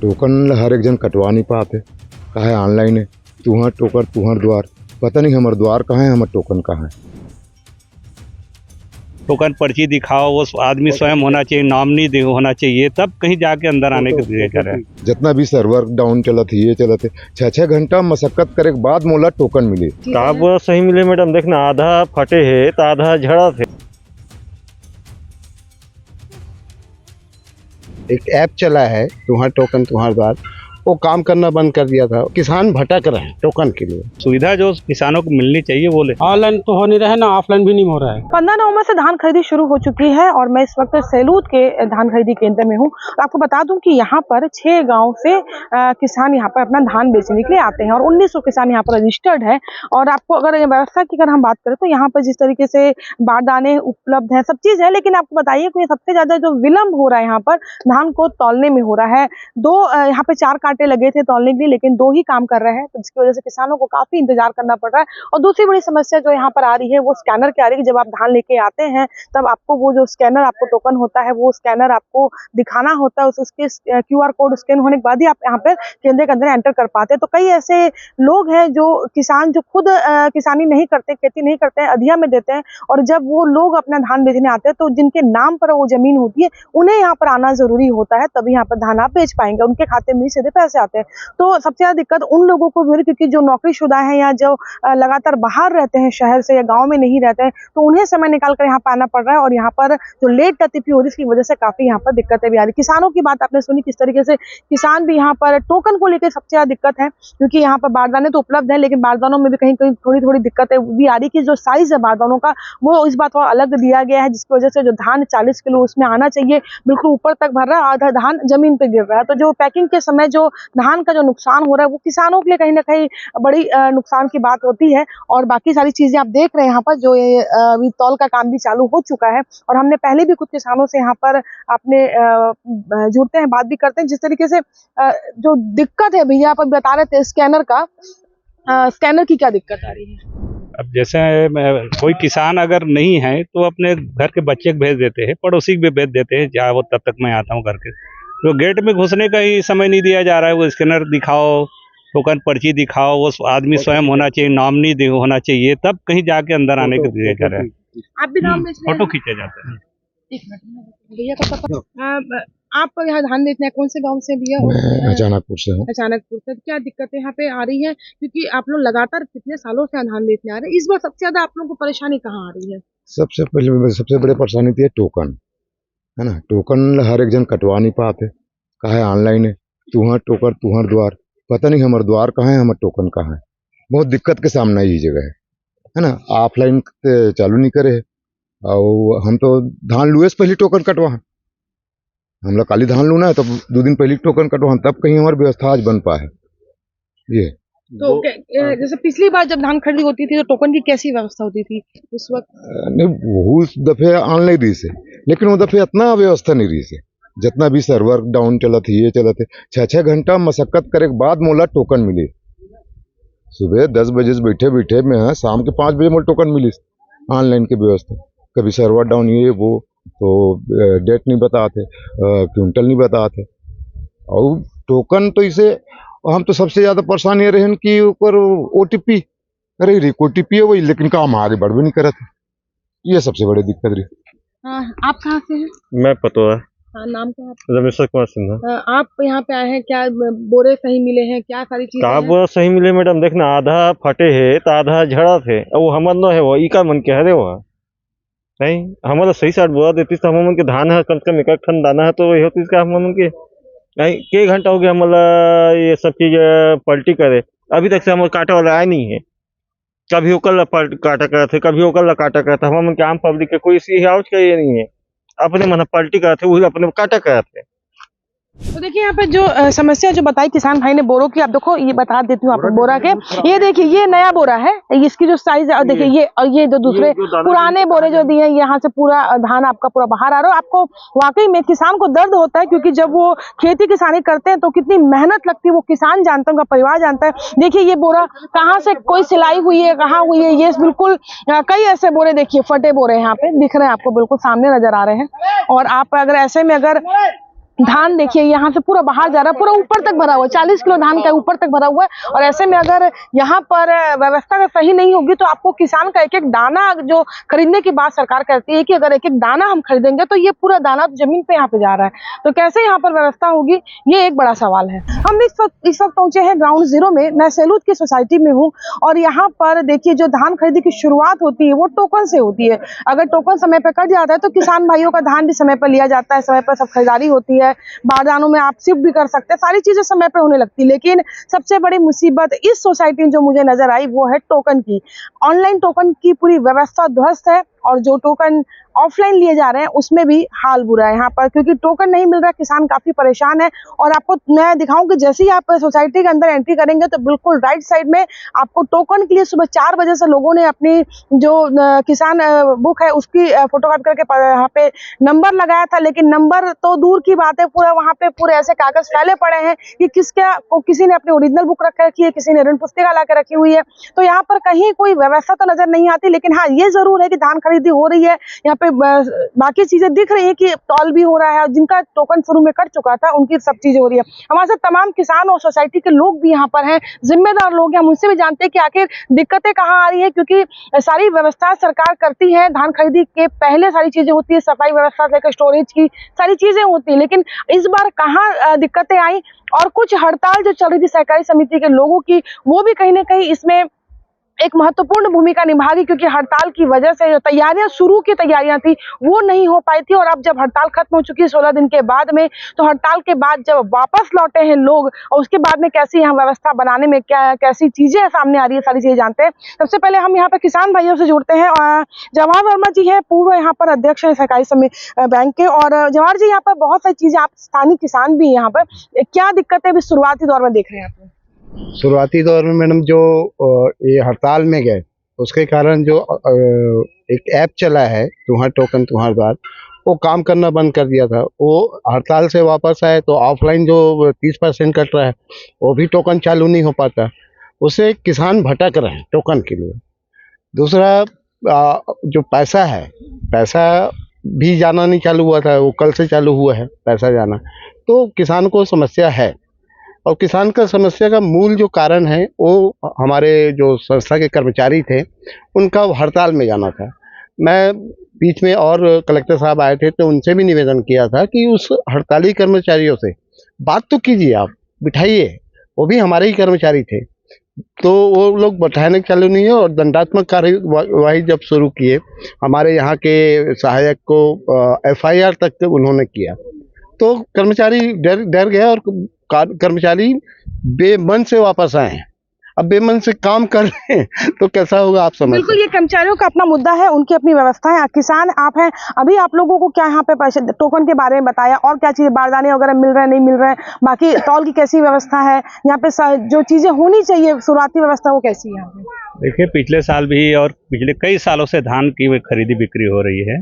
Token हर एक जन कटवा नहीं पाते, काहे ऑनलाइन है, तुहर टोकर तुहर द्वार, पता नहीं हमार द्वार कहाँ है, हमार टोकन कहाँ है। टोकन पर्ची दिखाओ, वो आदमी स्वयं होना चाहिए, नॉमिनी होना चाहिए, तब कहीं जाके अंदर आने के दिया जा रहा है। जितना भी सर्वर डाउन चलत है, ये चलत है, 6-6 घंटा मशक्कत करे के बाद मोला टोकन मिले। किताब सही मिले मैडम, देखना आधा फटे है तो आधा झड़ा थे। एक ऐप चला है तुम्हारा टोकन तुम्हारा द्वार, वो काम करना बंद कर दिया था। किसान भटक रहे हैं टोकन के लिए। सुविधा जो किसानों को मिलनी चाहिए वो ले। ऑनलाइन तो हो नहीं रहा है ना, ऑफलाइन भी नहीं हो रहा है। 15 नवंबर से धान खरीदी शुरू हो चुकी है और मैं इस वक्त सेलूद के धान खरीदी केंद्र में हूँ। आपको बता दूं कि यहाँ पर 6 गांव से किसान यहाँ पर अपना धान बेचने के लिए आते हैं और 1900 किसान यहाँ पर रजिस्टर्ड है। और आपको अगर व्यवस्था की अगर हम बात करें तो यहाँ पर जिस तरीके से बारदाने उपलब्ध है, सब चीज है, लेकिन आपको बताइए कि सबसे ज्यादा जो विलम्ब हो रहा है यहाँ पर धान को तौलने में हो रहा है। यहाँ पे 4 कांटे लगे थे तौलने के लिए, लेकिन 2 ही काम कर रहे हैं, तो जिसकी वजह से किसानों को काफी इंतजार करना पड़ रहा है। और दूसरी बड़ी समस्या जो यहाँ पर आ रही है वो स्कैनर की आ रही है कि जब आप धान लेके आते हैं तब आपको वो जो स्कैनर आपको टोकन होता है वो स्कैनर आपको दिखाना होता है, उसके QR कोड स्कैन होने के बाद ही आप यहाँ पर केंद्र के अंदर एंटर कर पाते हैं। तो कई ऐसे लोग हैं जो किसान जो खुद किसानी नहीं करते, खेती नहीं करते हैं, अधिया में देते हैं, और जब वो लोग अपना धान बेचने आते हैं तो जिनके नाम पर वो जमीन होती है उन्हें यहाँ पर आना जरूरी होता है, तभी यहाँ पर धान आप बेच पाएंगे, उनके खाते में सीधे पैसे आते हैं। तो सबसे ज्यादा दिक्कत उन लोगों को भी हो रही, क्योंकि जो नौकरीशुदा है या जो लगातार बाहर रहते हैं शहर से या गांव में नहीं रहते हैं, तो उन्हें समय निकाल कर यहाँ पर आना पड़ रहा है और यहाँ पर जो लेट गतिविधि हो रही है इसकी वजह से काफी यहाँ पर दिक्कतें भी आ रही। किसानों की बात आपने सुनी किस तरीके से किसान भी यहाँ पर टोकन को लेकर सबसे ज्यादा दिक्कत है, क्योंकि यहाँ पर बारदाने तो उपलब्ध है लेकिन बारदानों में भी कहीं कहीं थोड़ी थोड़ी दिक्कतें भी आ रही कि जो साइज है बारदानों का वो इस बात को अलग दिया गया है, जिसकी वजह से जो धान 40 किलो उसमें आना चाहिए बिल्कुल ऊपर तक भर रहा है, आधा धान जमीन पे गिर रहा है। तो जो पैकिंग के समय जो धान का जो नुकसान हो रहा है वो किसानों के लिए कहीं ना कहीं बड़ी नुकसान की बात होती है। और बाकी सारी चीजें आप देख रहे हैं यहाँ पर जो ये तौल का काम भी चालू हो चुका है और हमने पहले भी कुछ किसानों से यहाँ पर अपने जुड़ते हैं, बात भी करते हैं। जिस तरीके से जो दिक्कत है भैया आप बता रहे थे स्कैनर का, स्कैनर की क्या दिक्कत आ रही है? अब जैसे कोई किसान अगर नहीं है तो अपने घर के बच्चे को भेज देते हैं, पड़ोसी को भी भेज देते हैं, चाहे वो तब तक मैं आता हूँ करके। तो गेट में घुसने का ही समय नहीं दिया जा रहा है, वो स्कैनर दिखाओ, टोकन पर्ची दिखाओ, वो आदमी स्वयं होना चाहिए, नॉमिनी होना चाहिए, तब कहीं जाके अंदर आने के दिया जा रहा है। आप भी धान बेच रहे हैं? फोटो खींचे जाते हैं। एक मिनट भैया का पता आप यहाँ धान बेचना है, कौन से गांव से भैया? मैं अचानकपुर से हूँ। अचानकपुर से। क्या दिक्कतें यहाँ पे आ रही है, क्योंकि आप लोग लगातार कितने सालों से धान बेचने आ रहे हैं, इस बार सबसे ज्यादा आप लोगों को परेशानी कहाँ आ रही है? सबसे बड़ी परेशानी थी टोकन, है ना। टोकन हर एक जन कटवा नहीं पाते, काहे ऑनलाइन है, तुहर टोकर तुहर द्वार, पता नहीं हमार द्वार कहाँ है, हमार टोकन कहाँ है। बहुत दिक्कत के सामना ये जगह है ना। ऑफलाइन चालू नहीं करे और हम तो धान लुए से पहले टोकन कटवा, हम लोग काली धान लूना है तो 2 दिन पहले टोकन कटवा, तब कहीं हमारी व्यवस्था आज बन पाए। ये तो जैसे पिछली बार जब धान खरीदी होती थी तो टोकन की कैसी व्यवस्था होती थी उस वक्त? नहीं, वो उस दफे ऑनलाइन रही से, लेकिन वो दफे इतना व्यवस्था नहीं रही से, जितना भी सर्वर डाउन चलत है, ये चलत है, 6-6 घंटा मशक्कत करे के बाद मोला टोकन मिली। सुबह 10 बजे से बैठे बैठे मैं शाम के 5 बजे मोला टोकन मिली। ऑनलाइन की व्यवस्था, कभी सर्वर डाउन ये वो, तो डेट नहीं बताते, क्विंटल नहीं बताते, और टोकन तो इसे हम तो सबसे ज्यादा परेशानी रहे कि ऊपर OTP अरे OTP है वही, लेकिन काम आगे बढ़ भी नहीं करत, ये सबसे बड़ी दिक्कत रही। आप कहाँ से हैं? मैं पतोरा। नाम क्या है? रमेश्वर कुमार सिन्हा। आप यहाँ पे आए हैं, क्या बोरे सही मिले हैं, क्या सारी चीजें हैं? किताब सही मिले मैडम, देखना आधा फटे है तो आधा झड़ा थे, वो हमर न है, वो ई का मन के हरे वहाँ नहीं, हमारा सही साइड बोला देती तो हम के धान है कम से कम 1 टन दाना है, तो ये होती इसका हम के नहीं के घंटा हो गया हमारा ये सब चीज पलटी करे, अभी तक से हमारे काटे वाला आया नहीं है। कभी ओकल काटा करते, कभी ओकल काटा करते, हम के आम पब्लिक के कोई सी हाउस का ये नहीं है, अपने मन पलटी करते वही अपने काटा करते। तो देखिए यहाँ पे जो समस्या जो बताई किसान भाई ने बोरों की, आप देखो ये बता देती हूँ आपको बोरा के, ये देखिए ये नया बोरा है, इसकी जो साइज है, और देखिए ये और ये जो दूसरे पुराने बोरे जो दिए हैं, यहाँ से पूरा धान आपका पूरा बाहर आ रहा है। आपको वाकई में किसान को दर्द होता है, क्योंकि जब वो खेती किसानी करते हैं तो कितनी मेहनत लगती है, वो किसान जानता है, उनका परिवार जानता है। देखिए ये बोरा कहाँ से कोई सिलाई हुई है, कहाँ हुई है, ये बिल्कुल कई ऐसे बोरे देखिए फटे बोरे यहाँ पे दिख रहे हैं आपको, बिल्कुल सामने नजर आ रहे हैं। और आप अगर ऐसे में अगर धान देखिए यहाँ से पूरा बाहर जा रहा है, पूरा ऊपर तक भरा हुआ है, 40 किलो धान का ऊपर तक भरा हुआ है। और ऐसे में अगर यहाँ पर व्यवस्था अगर सही नहीं होगी तो आपको किसान का एक एक दाना जो खरीदने की बात सरकार करती है कि अगर एक एक दाना हम खरीदेंगे तो ये पूरा दाना जमीन पे यहाँ पे जा रहा है, तो कैसे यहाँ पर व्यवस्था होगी, ये एक बड़ा सवाल है। हम इस वक्त पहुंचे हैं ग्राउंड जीरो में। मैं सेलूद की सोसाइटी में हूँ और यहाँ पर देखिए जो धान खरीदी की शुरुआत होती है वो टोकन से होती है। अगर टोकन समय पर कट जाता है तो किसान भाइयों का धान भी समय पर लिया जाता है, समय पर सब खरीदारी होती है, बारदानों में आप शिफ्ट भी कर सकते हैं, सारी चीजें समय पे होने लगती है। लेकिन सबसे बड़ी मुसीबत इस सोसाइटी में जो मुझे नजर आई वो है टोकन की। ऑनलाइन टोकन की पूरी व्यवस्था ध्वस्त है और जो टोकन ऑफलाइन लिए जा रहे हैं उसमें भी हाल बुरा है यहाँ पर, क्योंकि टोकन नहीं मिल रहा, किसान काफी परेशान है। और आपको मैं दिखाऊं कि जैसे ही आप सोसाइटी के अंदर एंट्री करेंगे तो बिल्कुल राइट साइड में आपको टोकन के लिए सुबह 4 बजे से लोगों ने अपनी जो किसान बुक है उसकी फोटोकॉपी करके यहाँ पे नंबर लगाया था। लेकिन नंबर तो दूर की बात है, पूरा वहाँ पे पूरे ऐसे कागज फैले पड़े हैं कि किसी ने अपनी ओरिजिनल बुक रख रखी है, किसी ने ऋण पुस्तिका ला के रखी हुई है। तो यहाँ पर कहीं कोई व्यवस्था तो नजर नहीं आती। लेकिन हाँ, ये जरूर है कि धान खरीदी हो रही है, यहाँ पे बाकी चीजें दिख रही है कि तौल भी हो रहा है और जिनका टोकन शुरू में कट चुका था उनकी सब चीजें हो रही है। हमारे साथ तमाम किसान और सोसाइटी के लोग भी यहाँ पर हैं, जिम्मेदार लोग हैं। हम उनसे भी जानते हैं कि आखिर दिक्कतें कहाँ आ रही है, क्योंकि सारी व्यवस्था सरकार करती है, धान खरीदी के पहले सारी चीजें होती है, सफाई व्यवस्था लेकर स्टोरेज की सारी चीजें होती है। लेकिन इस बार कहाँ दिक्कतें आई और कुछ हड़ताल जो चल रही थी सहकारी समिति के लोगों की, वो भी कहीं ना कहीं इसमें एक महत्वपूर्ण भूमिका निभागी, क्योंकि हड़ताल की वजह से जो तैयारियां शुरू की तैयारियां थी वो नहीं हो पाई थी। और अब जब हड़ताल खत्म हो चुकी है 16 दिन के बाद में, तो हड़ताल के बाद जब वापस लौटे हैं लोग और उसके बाद में कैसी यहाँ व्यवस्था बनाने में कैसी चीजें सामने आ रही है, सारी चीजें जानते हैं। सबसे पहले हम यहाँ पर किसान भाइयों से जुड़ते हैं। जवाहर वर्मा जी है, पूर्व यहाँ पर अध्यक्ष है सहकारी समिति बैंक के। और जवाहर जी, यहाँ पर बहुत सारी चीजें, आप स्थानीय किसान भी यहाँ पर, क्या दिक्कतें अभी शुरुआती दौर में देख रहे हैं आप? शुरुआती दौर में मैडम जो ये हड़ताल में गए उसके कारण जो एक ऐप चला है तुम्हारा टोकन तुम्हारा द्वार, वो काम करना बंद कर दिया था। वो हड़ताल से वापस आए तो ऑफलाइन जो 30% कट रहा है वो भी टोकन चालू नहीं हो पाता, उससे किसान भटक रहे हैं टोकन के लिए। दूसरा जो पैसा है, पैसा भी जाना नहीं चालू हुआ था, वो कल से चालू हुआ है पैसा जाना, तो किसान को समस्या है। और किसान का समस्या का मूल जो कारण है वो हमारे जो संस्था के कर्मचारी थे उनका हड़ताल में जाना था। मैं बीच में और कलेक्टर साहब आए थे तो उनसे भी निवेदन किया था कि उस हड़ताली कर्मचारियों से बात तो कीजिए, आप बिठाइए, वो भी हमारे ही कर्मचारी थे। तो वो लोग बैठाने चालू नहीं है और दंडात्मक कार्यवाही जब शुरू किए, हमारे यहाँ के सहायक को FIR तक उन्होंने किया, तो कर्मचारी डर गया और कर्मचारी बेमन से वापस आए हैं। अब बेमन से काम कर रहे हैं तो कैसा होगा आप समझ। बिल्कुल, ये कर्मचारियों का अपना मुद्दा है, उनकी अपनी व्यवस्था है। किसान आप हैं, अभी आप लोगों को क्या यहाँ पे टोकन के बारे में बताया और क्या चीजें बारदाने वगैरह मिल रहे हैं, नहीं मिल रहे हैं, बाकी तौल की कैसी व्यवस्था है यहाँ पे, जो चीजें होनी चाहिए शुरुआती व्यवस्था वो कैसी है यहाँ पे? देखिए, पिछले साल भी और पिछले कई सालों से धान की खरीदी बिक्री हो रही है,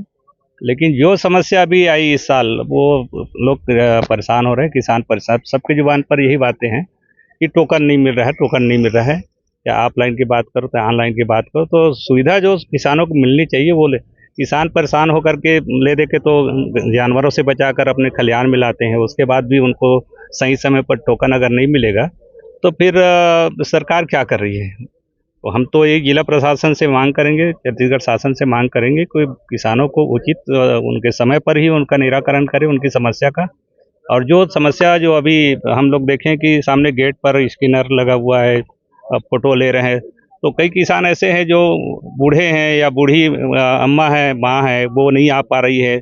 लेकिन जो समस्या अभी आई इस साल, वो लोग परेशान हो रहे हैं, किसान परेशान, सबकी जुबान पर यही बातें हैं कि टोकन नहीं मिल रहा है, टोकन नहीं मिल रहा है। या ऑफलाइन की बात करो तो ऑनलाइन की बात करो, तो सुविधा जो किसानों को मिलनी चाहिए वो किसान परेशान होकर के ले दे के तो जानवरों से बचा कर अपने खलिहान में लाते हैं, उसके बाद भी उनको सही समय पर टोकन अगर नहीं मिलेगा तो फिर सरकार क्या कर रही है। तो हम तो ये जिला प्रशासन से मांग करेंगे, छत्तीसगढ़ शासन से मांग करेंगे, कोई किसानों को उचित उनके समय पर ही उनका निराकरण करे उनकी समस्या का। और जो समस्या जो अभी हम लोग देखें कि सामने गेट पर स्कैनर लगा हुआ है, फोटो ले रहे हैं, तो कई किसान ऐसे हैं जो बूढ़े हैं या बूढ़ी अम्मा है, माँ है, वो नहीं आ पा रही है,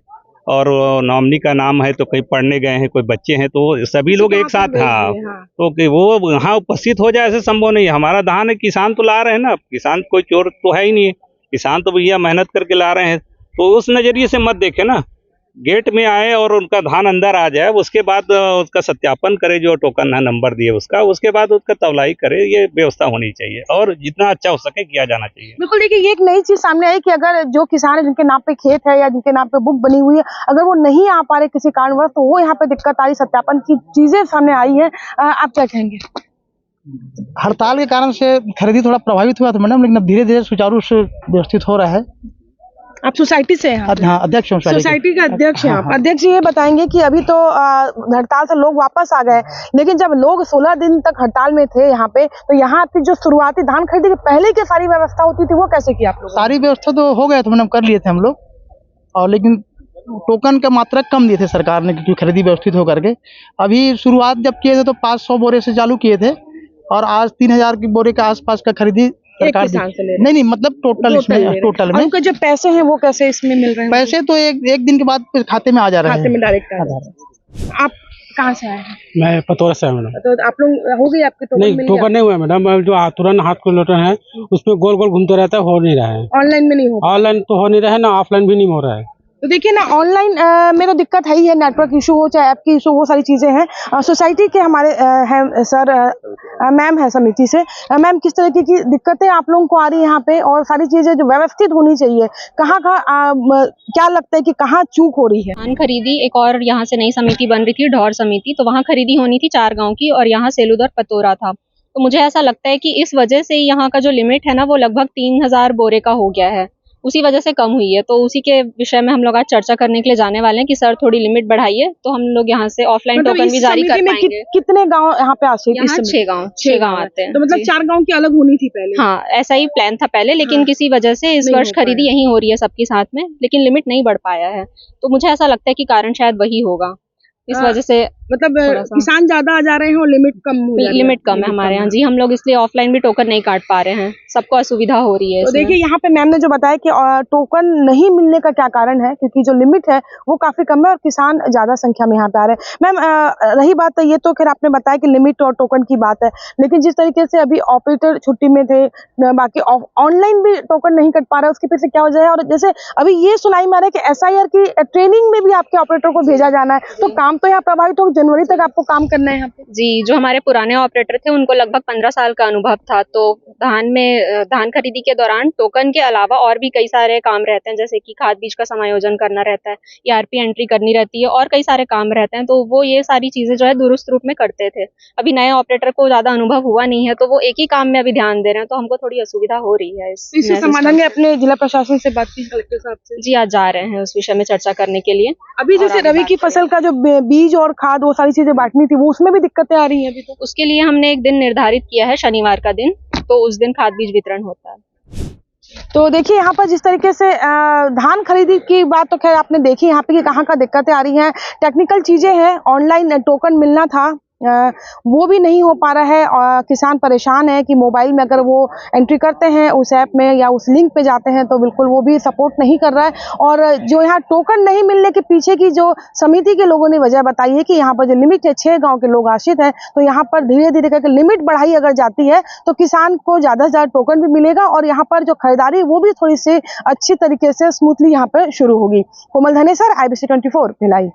और नॉमिनी का नाम है तो कहीं पढ़ने गए हैं, कोई बच्चे हैं, तो सभी लोग एक साथ, हाँ, तो कि वो वहाँ उपस्थित हो जाए ऐसे संभव नहीं है। हमारा धान है, किसान तो ला रहे हैं ना, किसान कोई चोर तो है ही नहीं है, किसान तो भैया मेहनत करके ला रहे हैं, तो उस नज़रिए से मत देखें ना, गेट में आए और उनका धान अंदर आ जाए, उसके बाद उसका सत्यापन करे, जो टोकन है नंबर दिए उसके बाद उसका तौलाई करे, ये व्यवस्था होनी चाहिए और जितना अच्छा हो सके किया जाना चाहिए। बिल्कुल, देखिए ये एक नई चीज सामने आई कि अगर जो किसान है जिनके नाम पे खेत है या जिनके नाम पे बुक बनी हुई है, अगर वो नहीं आ पा रहे किसी कारणवश, तो वो यहाँ पे दिक्कत आई, सत्यापन की चीजें सामने आई है। आप क्या कहेंगे? हड़ताल के कारण से खरीदी थोड़ा प्रभावित हुआ था मैडम, लेकिन अब धीरे धीरे सुचारू से व्यवस्थित हो रहा है। आप सोसाइटी से हैं? हाँ, अध्यक्ष हूँ सोसाइटी सोसाइटी के अध्यक्ष हैं हाँ, आप। हाँ। अध्यक्ष जी ये बताएंगे कि अभी तो हड़ताल से लोग वापस आ गए, लेकिन जब लोग 16 दिन तक हड़ताल में थे यहाँ पे, तो यहाँ की जो शुरुआती धान खरीदी की पहले की सारी व्यवस्था होती थी वो कैसे की आप लोग? सारी व्यवस्था तो हो गया था मैडम, कर लिए थे हम लोग, और लेकिन टोकन का मात्रा कम दिए थे सरकार ने, क्योंकि खरीदी व्यवस्थित होकर के। अभी शुरुआत जब किए थे तो 500 बोरे से चालू किए थे, और आज 3000 की बोरे के आसपास का खरीदी सरकार किसान से ले रहे हैं? नहीं मतलब टोटल इसमें, टोटल में। उनके जो पैसे हैं वो कैसे इसमें मिल रहे हैं? पैसे तो एक दिन के बाद फिर खाते में आ जा रहे हैं, खाते में डायरेक्ट आ रहे हैं। आप कहाँ से आए हैं? मैं पतोरा से हूं मैडम। तो आप लोग हो गई आपकी टोकन? नहीं, मिल टोकन नहीं हुआ मैडम। अब जो तुरंत हाथ को लोटन है उसमें गोल गोल घूमते रहता है, हो नहीं रहा है। ऑनलाइन में नहीं हो? ऑनलाइन तो हो नहीं रहा है ना, ऑफलाइन भी नहीं हो रहा है। तो देखिए ना, ऑनलाइन में तो दिक्कत है ही है, नेटवर्क इशू हो चाहे ऐप की इशू, वो सारी चीजें हैं। सोसाइटी के हमारे हैं सर, मैम है समिति से। मैम, किस तरह की दिक्कतें आप लोगों को आ रही है यहाँ पे, और सारी चीजें जो व्यवस्थित होनी चाहिए, कहाँ क्या लगता है कि कहाँ चूक हो रही है? धान खरीदी एक और यहाँ से नई समिति बन रही थी, ढौर समिति, तो वहाँ खरीदी होनी थी 4 गांव की, और यहाँ सेलूद और पतोरा था। तो मुझे ऐसा लगता है कि इस वजह से यहाँ का जो लिमिट है ना, वो लगभग 3000 बोरे का हो गया है, उसी वजह से कम हुई है। तो उसी के विषय में हम लोग आज चर्चा करने के लिए जाने वाले हैं कि सर थोड़ी लिमिट बढ़ाइए, तो हम लोग यहाँ से ऑफलाइन मतलब टोकन भी इस जारी कर समिति में पाएंगे। कितने गांव यहाँ पे आते हैं? यहाँ 6 गांव आते हैं। तो मतलब जी। 4 गांव की अलग होनी थी पहले? हाँ, ऐसा ही प्लान था पहले, लेकिन हाँ। किसी वजह से इस नहीं वर्ष हो पाया। खरीदी यहीं हो रही है सबके साथ में, लेकिन लिमिट नहीं बढ़ पाया है। तो मुझे ऐसा लगता है कि कारण शायद वही होगा, इस वजह से मतलब थोड़ा सा। किसान ज्यादा आ जा रहे हैं और लिमिट कम हो जा रही है? लिमिट कम है हमारे यहाँ जी, हम लोग इसलिए ऑफलाइन भी टोकन नहीं काट पा रहे हैं, सबको असुविधा हो रही है तो इसमें। देखिए, यहाँ पे मैम ने जो बताया कि टोकन नहीं मिलने का क्या कारण है, क्योंकि जो लिमिट है वो काफी कम है और किसान ज्यादा संख्या में यहाँ पे आ रहे हैं। मैम, रही बात ये तो खैर आपने बताया कि लिमिट और टोकन की बात है, लेकिन जिस तरीके से अभी ऑपरेटर छुट्टी में थे, बाकी ऑनलाइन भी टोकन नहीं कट पा रहा है, उसके पीछे क्या वजह है? और जैसे अभी ये सुनाई में आ रहा है कि SIR की ट्रेनिंग में भी आपके ऑपरेटर को भेजा जाना है, तो काम तो यहाँ प्रभावित हो, जनवरी तक आपको काम करना है यहाँ पे? जी, जो हमारे पुराने ऑपरेटर थे उनको लगभग 15 साल का अनुभव था, तो धान खरीदी के दौरान टोकन के अलावा और भी कई सारे काम रहते हैं, जैसे कि खाद बीज का समायोजन करना रहता है, ERP एंट्री करनी रहती है, और कई सारे काम रहते हैं। तो वो ये सारी चीजें जो है दुरुस्त रूप में करते थे। अभी नए ऑपरेटर को ज्यादा अनुभव हुआ नहीं है, तो वो एक ही काम में अभी ध्यान दे रहे हैं, तो हमको थोड़ी असुविधा हो रही है इससे समाधान में अपने जिला प्रशासन से बात की, कलेक्टर साहब से? जी, आज जा रहे हैं उस विषय में चर्चा करने के लिए। अभी जैसे रबी की फसल का जो बीज और खाद वो सारी चीजें बांटनी थी, वो उसमें भी दिक्कतें आ रही हैं अभी? तो उसके लिए हमने एक दिन निर्धारित किया है, शनिवार का दिन, तो उस दिन खाद बीज वितरण होता है। तो देखिए, यहाँ पर जिस तरीके से धान खरीदी की बात तो खैर आपने देखी यहाँ पे कि कहाँ दिक्कतें आ रही हैं, टेक्निकल चीजें हैं, ऑनलाइन टोकन मिलना था वो भी नहीं हो पा रहा है, और किसान परेशान है कि मोबाइल में अगर वो एंट्री करते हैं उस ऐप में या उस लिंक पे जाते हैं तो बिल्कुल वो भी सपोर्ट नहीं कर रहा है। और जो यहाँ टोकन नहीं मिलने के पीछे की जो समिति के लोगों ने वजह बताई है कि यहाँ पर जो लिमिट है, 6 गांव के लोग आश्रित हैं, तो यहाँ पर धीरे धीरे करके लिमिट बढ़ाई अगर जाती है तो किसान को ज़्यादा से ज़्यादा टोकन भी मिलेगा, और यहाँ पर जो खरीदारी वो भी थोड़ी सी अच्छी तरीके से स्मूथली यहाँ पर शुरू होगी। कोमल धनेसर, IBC 24 भिलाई।